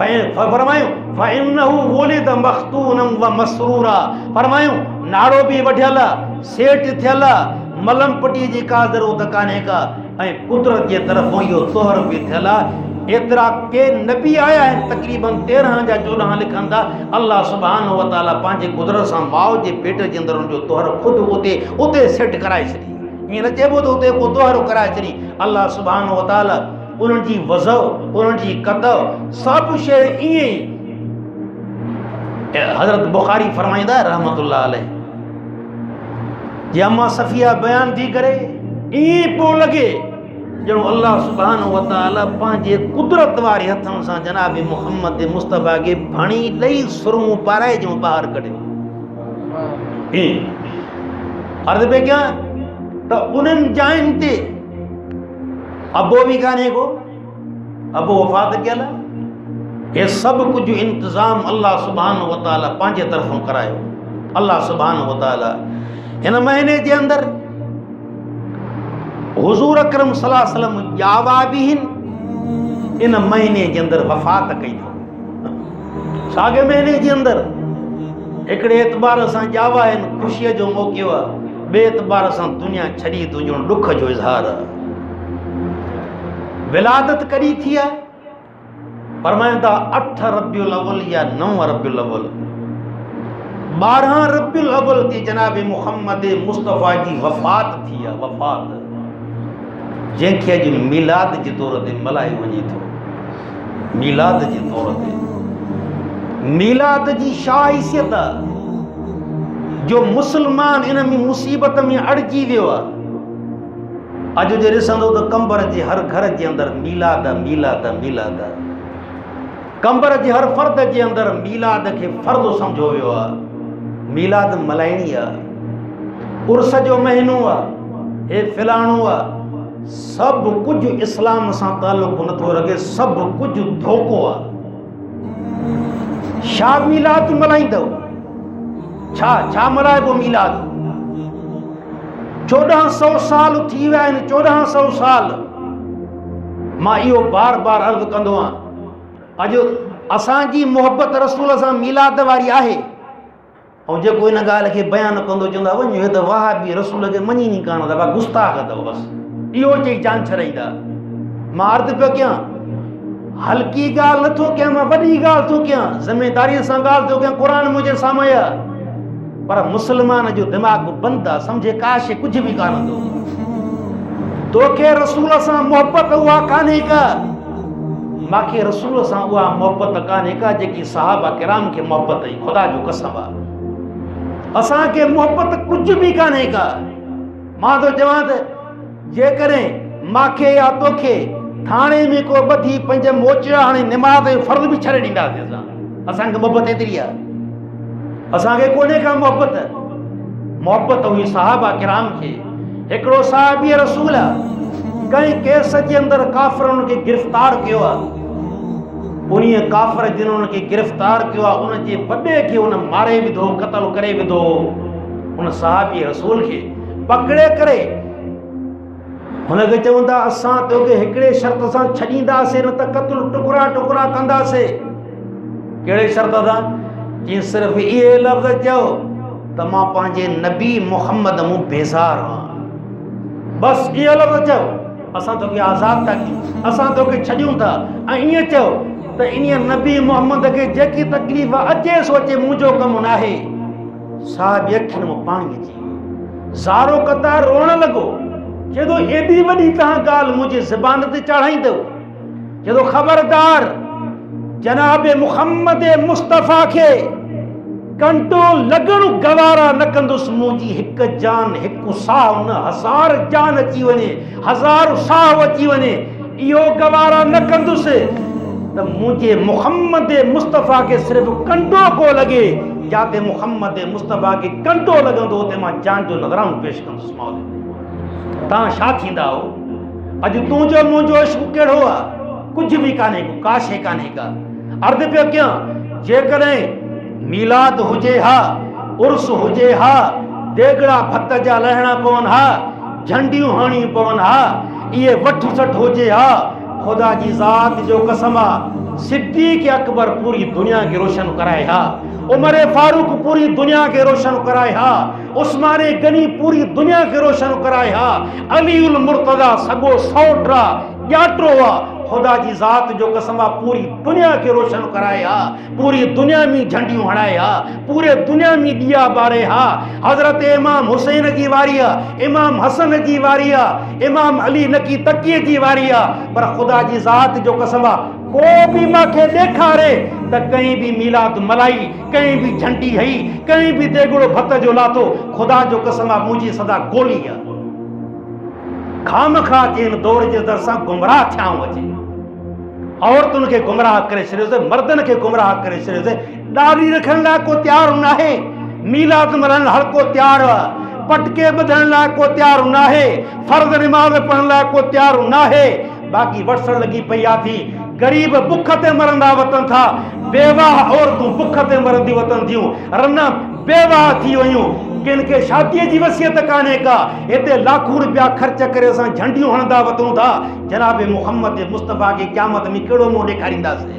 फरमायूं फ़इन्नहु वुलिद मख़्तूनन व मसरूरा, फरमायूं नाड़ो बि वढियल आहे, सेठ थियल आहे, मलम पटी जी का ज़रूरत कान्हे का, ऐं कुदरत जे तरफ़ों इहो तोहर बि थियल आहे। एतिरा के नबी आया आहिनि, तक़रीबन 13 जा 14 लिखनि था, अल्लाह सुब्हानो व तआला पंहिंजे कुदरत सां माउ जे पेट जे अंदरि जो तोहर ख़ुदि उते सेट कराए छॾी, ईअं न चइबो त उते को तोहरो कराए छॾी, अल्लाह सुब्हानो व तआला उन्हनि जी वज़ो, उन्हनि जी क़दर सभु शइ ईअं ई हज़रत बुखारी फरमाईंदा रहमतुल्लाह अलैह, जे अम्मा सफ़िया बयान थी करे ईअं पियो लॻे ॼणो अल्लाह सुब्हानो व तआला पंहिंजे कुदरत वारे हथनि सां जनाब मुहम्मद मुस्तफ़ा खे फणी ॾेई सुरमूं पाराए जो ॿाहिरि कढियो। अर्ज़ पे कयां त उन्हनि जायुनि ते अबो बि कान्हे को, अबो वफ़ात कयल आहे, हे सभु कुझु इंतज़ाम अल्लाह सुब्हानो व तआला पंहिंजे तरफ़ों करायो। अल्लाह सुब्हानो व तआला हिन महीने जे अंदरि हुज़ूर अकरम सल्लल्लाहु अलैहि वसल्लम ॼावा बि आहिनि, इन महीने जे अंदरि वफ़ात कई अथऊं। साॻे महीने जे अंदरि हिकिड़े एतबार सां ॼावा आहिनि, ख़ुशीअ जो मौक़ो आहे, ॿिए एतबार सां दुनिया छॾी थो ॼणो ॾुख जो इज़हार आहे। विलादत कॾहिं थी आहे? फरमाइनि था 8 रबियुल अव्वल या 9 रबियुल अव्वल, 12 रबियुल अव्वल ते जनाब मुहम्मद मुस्तफ़ा जी वफ़ात थी आहे। वफ़ात जंहिंखे अॼु मीलाद जे तौर ते मल्हायो वञे थो, मीलाद जे तौर ते। मीलाद जी छा हैसियत आहे? जो मुसलमान इन में मुसीबत में अड़जी वियो आहे। अॼु जे ॾिसंदो त कंबर जे हर घर जे अंदरि मीलाद मीलाद मीलाद, कंबर जे हर फ़र्द जे अंदरि मीलाद खे फ़र्ज़ सम्झो वियो आहे। मीलाद मल्हाइणी आहे, उर्स जो महीनो आहे, हे फिलाणो आहे, सभु कुझु इस्लाम सां तालुक़ नथो रखे, सभु कुझु धोखो आहे। छा मीलाद मल्हाईंदव? छा मल्हाइबो मीलाद? 1400 साल थी विया आहिनि, 1400 साल। मां इहो बार बार अर्ज़ु कंदो आहियां, अॼु असांजी मोहबत रसूल सां मीलाद वारी आहे। ऐं जेको इन ॻाल्हि खे बयानु कंदो चवंदा वञो हे त वहाबी रसूल खे मञीनि कान था, गुस्ताख़ अथव, बसि इहो चई जान छॾींदा। मां अर्ज़ु पियो कयां, हल्की ॻाल्हि नथो कयां, मां वॾी ॻाल्हि थो कयां, ज़िमेदारीअ सां ॻाल्हि थो कयां। क़ुर मुंहिंजे साम्हूं आहे, पर मुस्लमान जो दिमाग़ बंदि आहे, सम्झे का शइ कुझु बि कान थो। तोखे रसूल सां मोहबत उहा कान्हे का, मूंखे रसूल सां उहा मोहबत कान्हे का जेकी सहाबा किराम खे मोहबत हुई। ख़ुदा जो कसम आहे, असांखे मोहबत कुझु बि कान्हे का। मां तो चवां त जेकॾहिं मूंखे या तोखे थाणे में को ॿधी पंज मोचिया हाणे निमाज़ जो फ़र्ज़ बि छॾे ॾींदासीं असां। असांखे मोहबत एतिरी आहे, असांखे कोन्हे का मोहबत। मोहबत हुई सहाबा किराम खे। हिकिड़ो साहिबी रसूल कंहिं केस जे अंदरि काफ़िरनि खे गिरफ़्तार कयो आहे। उन्हीअ काफ़िर जिन उनखे गिरफ़्तार कयो आहे, उन जे वॾे खे उन मारे विधो, क़त्ल करे विधो। उन सहाबी रसूल खे पकड़े करे हुनखे चवंदा असां तोखे हिकिड़े शर्त सां छॾींदासीं, न त क़त्ल टुकड़ा टुकड़ा कंदासीं। कहिड़े शर्त सां? जीअं सिर्फ़ु इहे लफ़्ज़ चयो त मां पंहिंजे नबी मुहम्मद मूं बेज़ार आहियां, बसि इहे लफ़्ज़ चयो, असां तोखे आज़ादु था कयूं, असां तोखे छॾियूं था। ऐं ईअं चयो त इन नबी मुहम्मद खे जेकी तकलीफ़ अचे सो अचे, मुंहिंजो कमु न आहे। साहिब अखियुनि में पाणी अची वियो, ज़ारो क़तार रोअण लॻो। चएतो एॾी वॾी तव्हां ॻाल्हि मुंहिंजे ज़बान ते चढ़ाईंदव? चएतो ख़बरदार, जनाब मुहम्मद मुस्तफ़ा खे कंटो लॻणु गवारा न कंदुसि। मुंहिंजी हिकु जान, हिकु साह, न 1000 जान अची वञे, 1000 साह अची वञे, इहो गवारा न कंदुसि त मुंहिंजे मुहम्मद मुस्तफ़ा खे सिर्फ़ु कंटो को लॻे। जिते मुहम्मद मुस्तफ़ा खे कंटो लॻंदो उते मां जान जो नज़रानो पेश कंदुसि। मौला तव्हां छा थींदा हो? अॼु तुंहिंजो मुंहिंजो इश्क़ कहिड़ो आहे? कुझु बि कान्हे को, का शइ कान्हे का। अर्ज़ु पियो कयां, जेकॾहिं मीलाद हुजे हा, उर्स हुजे हा, देगड़ा भत जा लहणा पवनि हा, झंडियूं हणियूं पवनि हा, इहे वठ सठ हुजे हा, ख़ुदा जी ज़ात जो कसम आहे, सिद्दीक़ अकबर पूरी दुनिया खे रोशन कराए हा, उमर फारूक पूरी दुनिया खे रोशन कराए हा, उस्मान गनी पूरी दुनिया खे रोशन कराए हा, अली उल मुर्तज़ा सगो सौट्रा ॼाटो आहे। ख़ुदा जी ज़ात जो कसम आहे, पूरी दुनिया खे रोशन कराए हा, पूरी दुनिया में झंडियूं हणाए हा, पूरे दुनिया में ॾिया ॿारे हा। हज़रत इमाम हुसैन जी वारी आहे, इमाम हसन जी वारी आहे, इमाम अली नकी तकीअ जी वारी आहे। पर ख़ुदा जी ज़ात जो कसम आहे, को बि मूंखे ॾेखारे त कहीं भी मीलाद मल्हाई, कहीं भी झंडी हई, कहीं भी देगड़ो भत जो लाथो। ख़ुदा जो कसम आहे, मुंहिंजी सदा गोली आहे। खामखा जिन दौर जे दरसां गुमराह थियाऊं अचे, औरतुनि खे गुमराह करे छॾियोसीं, मर्दनि खे गुमराह करे छॾियोसीं। ॾाढ़ी रखण लाइ को तयारु न आहे, मीलाद मल्हाइण हर को तयारु आहे, पटके ॿधण लाइ को तयारु न आहे, फर्ज़ निमाज़ पढ़ण लाइ को तयारु न आहे। बाक़ी वटसण लॻी पई आहे थी, गरीब बुख ते मरंदा वतन था, बेवाह औरतूं बुख ते मरंदी वतन थियूं, रना बेवाह थी वयूं। किन खे शादीअ जी वसियत कान्हे का, हिते लाखूं रुपया ख़र्च करे असां झंडियूं हणंदा वतूं था। जनाब मुहम्मद मुस्तफ़ा खे क़यामत में कहिड़ो मुंहुं ॾेखारींदासीं?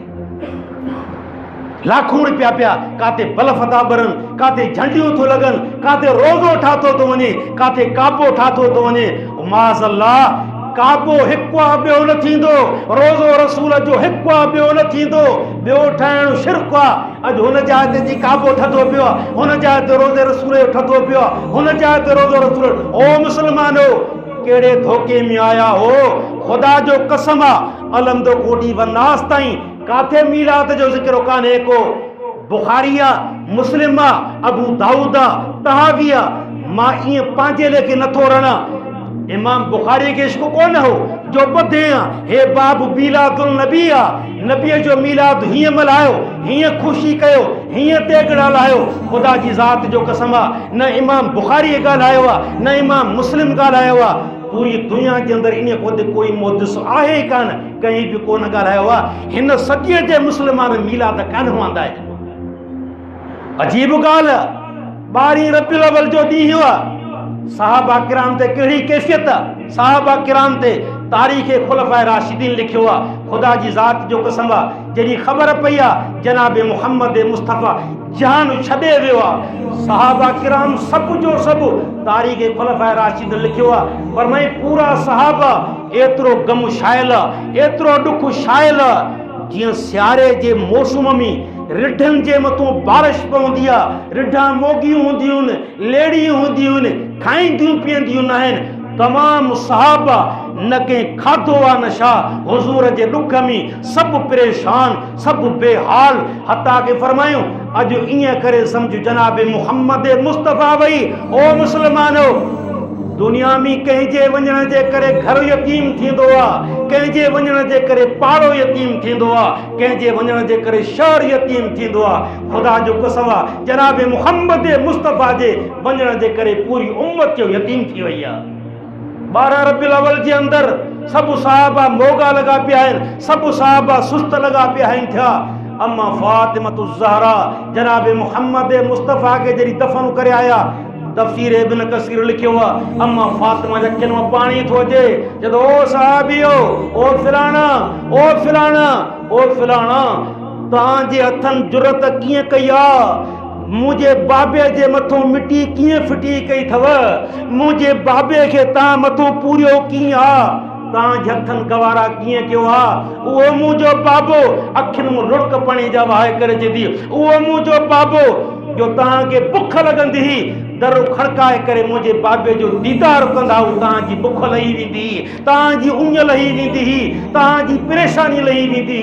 लाखूं रुपया पिया काथे बल्ब था ॿरनि, काथे झंडियूं थो लॻनि, काथे रोज़ो ठातो थो वञे, काथे काबो ठातो थो वञे। माज़ अल्लाह, काबो हिकु आहे ॿियो न थींदो, रोज़ो रसूल जो हिकु आहे ॿियो न थींदो, ॿियो ठाहिणु शिरक आहे। अॼु हुन जाइ ते जी काबो ठतो पियो आहे, हुन जाइ ते रोज़े रसूल जो ठतो पियो आहे, हुन जाइ ते रोज़ो रसूल। ओ मुस्लमानो, कहिड़े धोखे में आया हो? ख़ुदा जो कसम आहे, अलम दो कोटी वनास ताईं काथे मीलाद जो ज़िक्र कान्हे को। बुखारिया, मुस्लिमा, अबू दाऊदा, तहाविया, मां ईअं पंहिंजे लेखे नथो रणा। इमाम बुखारी के इश्क कोन हो जो ॿुधे हे बाब मीलादुल नबी आहे, नबीअ जो मीलाद हीअं मल्हायो, हीअं ख़ुशी कयो, हीअं तेग ॻाल्हायो। ख़ुदा जी ज़ात जो कसम आहे, न इमाम बुखारी ॻाल्हायो आहे, न इमाम मुस्लिम ॻाल्हायो आहे। पूरी दुनिया जे अंदरि इन खां कोई मुहदिस आहे ई कान, कंहिं बि कोन ॻाल्हायो आहे। हिन सदीअ जे मुस्लमान मीलाद कान मल्हाईंदा आहिनि। अजीब ॻाल्हि आहे, 12 रबीउल अव्वल जो ॾींहुं आहे। सहाबा किराम ते कहिड़ी कैफ़ियत आहे, सहाबा किराम ते तारीख़ खुलफ़ाए राशिदीन लिखियो आहे। ख़ुदा जी ज़ात जो कसम आहे, जॾहिं ख़बर पई आहे जनाब मुहम्मद मुस्तफ़ा जान छॾे वियो आहे, सहाबा किराम सभु जो सभु तारीख़ खुलफ़ाए राशिदीन लिखियो आहे। पर मैं पूरा सहाबा एतिरो गम शाइल आहे, एतिरो ॾुख शाइल आहे, जीअं सियारे जे मौसम में रिढनि जे मथां बारिश पवंदी आहे, रिढा मोगियूं हूंदियूं आहिनि, लेड़ियूं हूंदियूं आहिनि, खाईंदियूं पीअंदियूं न आहिनि। तमामु सहाबा न कंहिं खाधो आहे न छा, हुज़ूर जे ॾुख में सभु परेशान, सभु बेहाल। हता के फरमायूं अॼु ईअं करे सम्झ जनाब मुहम्मद मुस्तफ़ा वई। ओ मुस्लमानो, दुनिया में कंहिंजे वञण जे करे घर यतीम थींदो आहे, कंहिंजे वञण जे करे पाड़ो यतीम थींदो आहे, कंहिंजे वञण जे करे शहर यतीम थींदो आहे। ख़ुदा जो कसम आहे, जनाब मुहम्मद मुस्तफ़ा जे वञण जे करे पूरी उम्मत जो यतीम थी वई आहे। 12 रबीउल अव्वल जे अंदरि सभु सहाबा मोगा लॻा पिया आहिनि, सभु सहाबा सुस्त लॻा पिया आहिनि थिया। अम्मा फातिमतु ज़हरा जनाब मुहम्मद मुस्तफ़ा के जॾहिं दफ़न करे आया, तफ़सीर इब्न कसीर लिखियो आहे, अम्मा फातिमा जे अखियुनि मां पाणी थो अचे। जॾहिं ओ सहाबियो, ओ फिलाणा, ओ फिलाणा, ओ फिलाणा, तव्हांजे हथनि जुरत कीअं कई आहे, मुंहिंजे बाबे जे मथां मिटी कीअं फिटी कई अथव, मुंहिंजे बाबे खे तव्हां मथां पूरियो कीअं आहे, तव्हांजे हथनि गवारा कीअं कयो आहे। उहो मुंहिंजो बाबो अखियुनि में लुड़क पाणी जा वहाए करे चई, उहो मुंहिंजो बाबो जो तव्हांखे बुख लॻंदी हुई, दर खड़काए करे मुंहिंजे बाबे जो दीदार कंदा, तव्हांजी बुख लही वेंदी, तव्हांजी उञ लही वेंदी, तव्हांजी परेशानी लही वेंदी,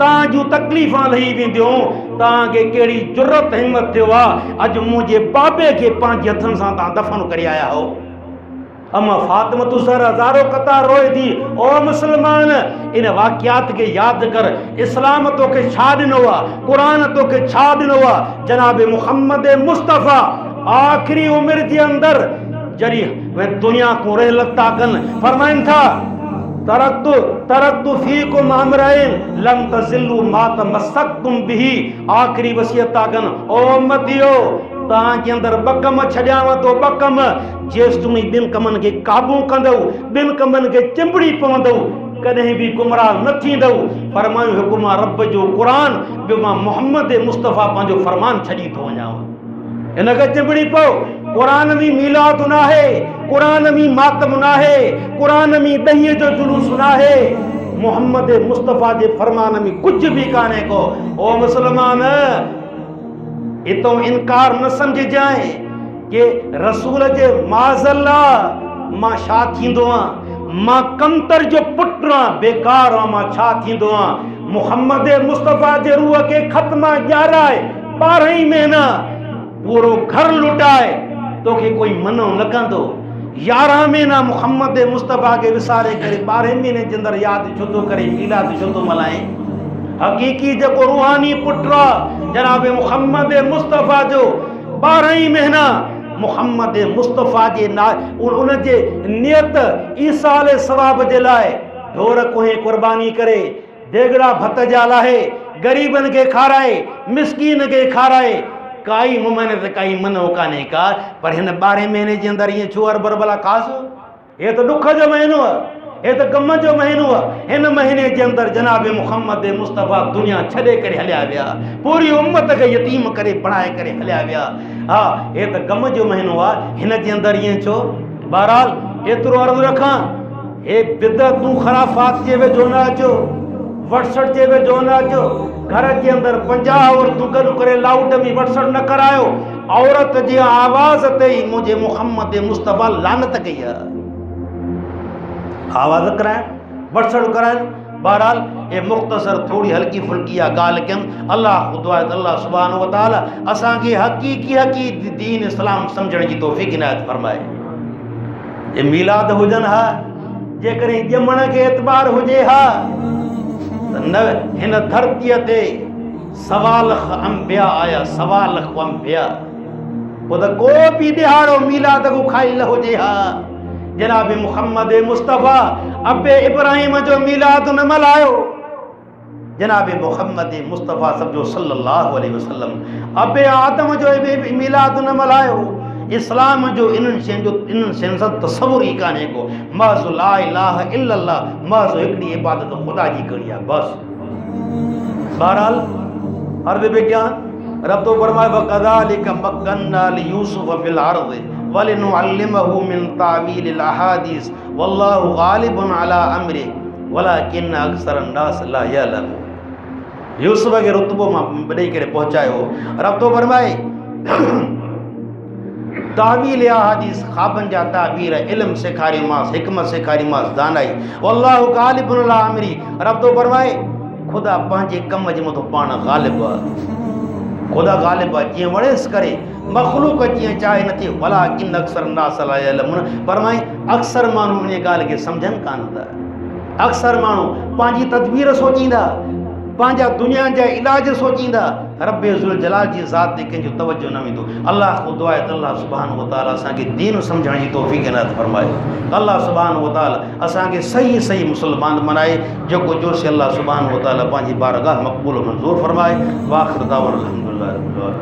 तव्हांजूं तकलीफ़ां लही वेंदियूं। तव्हांखे कहिड़ी जुरत हिम्मत थियो आहे अॼु मुंहिंजे बाबे खे पंहिंजे हथनि सां तव्हां दफ़न करे आया हो। अम्मा फातिमतु ज़हरा हज़ारों कतार रोए थी। ओ मुस्लमान, इन वाक़ियात के याद कर, इस्लाम तोखे छा ॾिनो आहे, क़ुरान तोखे छा ॾिनो आहे। जनाब मुहम्मद मुस्तफ़ा आख़िरी उमिरि जे अंदरि जॾहिं वे दुनिया को रहलत था कनि, फरमाइनि था तरक्तु फीकुम अमरैन लम तज़िल्लू मा तमस्सक्तुम बिही। आख़िरी वसियत था कनि, ओ उम्मतियो, तव्हांजे अंदरि ॿ कम छॾियांव थो, ॿ कम जेसि तुम ॿिनि कमनि खे क़ाबू कंदव, ॿिनि कमनि खे चिंबड़ी पवंदव, कॾहिं बि गुमराह न थींदव। फरमायूं हिकु मां रब जो क़ुरान, ॿियो मां मुहम्मद मुस्तफ़ा पंहिंजो फरमान छॾी थो वञाव, हिनखे चिंबड़ी पओ। क़ुरान में मीलाद न आहे, क़ुरान में मातम न आहे, क़ुरान में ॾहीअ जो जुलूस न आहे, मुहम्मद मुस्तफ़ा जे फरमान में कुझु बि कान्हे को। ओ मुस्लमान, इतो इनकार न समझजाए कि रसूल जे माज़ल्ला मां छा थींदो आहियां, मां कंतर जो पुटु आहियां, बेकार आहियां, मां छा थींदो आहियां। मुहम्मद मुस्तफ़ा जे रूह खे ख़त्मा 11 12 महीना पूरो घर लुटाए, तोखे कोई मनो न कंदो। 11 महीना मुहम्मद मुस्तफ़ा के विसारे करे 12 महीने जे अंदरि यादि छो थो करे, मीलाद छो थो मल्हाए। हक़ीक़ी जेको रूहानी पुटु आहे जनाब मुहम्मद मुस्तफ़ा जो 12 महीना मुहम्मद मुस्तफ़ा जे उन जे नियत ईसा अले सवाब जे लाइ ढोर कोहे कुर्बानी करे, देगड़ा भत जा लाहे, ग़रीबनि खे खाराए, मिसकीन खे खाराए, काई मुमैनत काई मनो कान्हे का। पर हिन 12 महीने जे अंदरि ईअं छो अरबर भला ख़ासि, हे त ॾुख जो महीनो आहे, हे त गम जो महीनो आहे। हिन महीने जे अंदरि जनाब मुहम्मद मुस्तफ़ा दुनिया छॾे करे हलिया विया, पूरी उम्मत खे यतीम करे बणाए करे हलिया विया। हा, हे त गम जो महीनो आहे, हिन जे अंदरि ईअं छो। बहरहाल एतिरो अर्ज़ु रखां, हे बिदअतूं ख़राफ़ात जे वेझो न अचो, वटसट जे वेझो न अचो। घर जे अंदरि 50 औरतूं गॾु करे लाउड में वटसट न करायो। औरत जे आवाज़ ते ई मुंहिंजे मुहम्मद मुस्तफ़ा लानत कई आहे। आवाज़ कराइण, वटसट कराइण, बहरहाल ये मुख्तसर थोड़ी हल्की फुल्की गाल कयमि। अल्लाह खुदा अल्लाह सुब्हानहु व तआला असांखे हक़ीक़ी दीन इस्लाम सम्झण जी तौफ़ीक़ इनायत फरमाए। ये मीलाद हुजन हा जेकॾहिं ॼमण खे एतबार हुजे हा त न हिन धरतीअ ते सवा लख अंबिया आया, सवा लख अंबिया, पोइ त को बि ॾिहाड़ो मीलाद को खाई न हुजे हा। जनाब मुहम्मद मुस्तफ़ा अबे इब्राहिम जो मीलाद न मल्हायो। जनाब मुहम्मद मुस्तफ़ा सभजो सल्लल्लाहु अलैहि वसल्लम अबे आदम जो मीलाद न मल्हायो। इस्लाम जो इन्हनि शयुनि सां तसवुर ई कान्हे को। महज़ ला इलाहा इल्लल्लाह, महज़ हिकिड़ी इबादत ख़ुदा जी करणी आहे बस। बहरहाल अर्ज़ विज्ञान रब तो फरमाए वकज़ालिक मक्कन्ना लियूसुफ़ फ़िल अर्ज़ वलिनुअल्लिमहु मिन तावीलिल अहादीस वल्लाहु गालिबुन अला अम्रिहि वलाकिन्न अक्सरन्नास ला यअलमून। यूसुफ के रुतबो मां ॾेई करे पहुचायो। रब तो फरमाए तावील अहादीस ख़्वाबनि जा ताबीर इल्म सेखारियोमांसि, हिकमत सेखारियोमांसि, दानाई। वल्लाहु गालिबुन अला अम्रिहि, रब तो फरमाए ख़ुदा पंहिंजे कम जे मथां पाण गालिब आहे। ख़ुदा गालिब आहे, जीअं वणेसि करे मख़लूक जीअं चाहे नथी। वलाकिन अक्सर नास ला यअलमून, फरमाए अक्सर माण्हू इन ॻाल्हि खे सम्झनि कान था। अक्सर माण्हू पंहिंजी तदबीर सोचींदा, पंहिंजा दुनिया जा इलाज सोचींदा, रब्बे ज़ुल जलाल जी ज़ात ते कंहिंजो तवज्जो न वेंदो। अल्लाह ख़ुदा आहे त अल्लाह सुब्हानहु व तआला असांखे दीन सम्झण जी तौफ़ीक़ इनायत फरमाए। अल्लाह सुब्हानहु व तआला असांखे सही सही मुसलमान बनाए। जेको जोश अल्लाह सुब्हानहु व तआला पंहिंजी बारगाह मक़बूल मंज़ूर फरमाए। वाख़िर दावना अल्हम्दुलिल्लाहि रब्बिल आलमीन।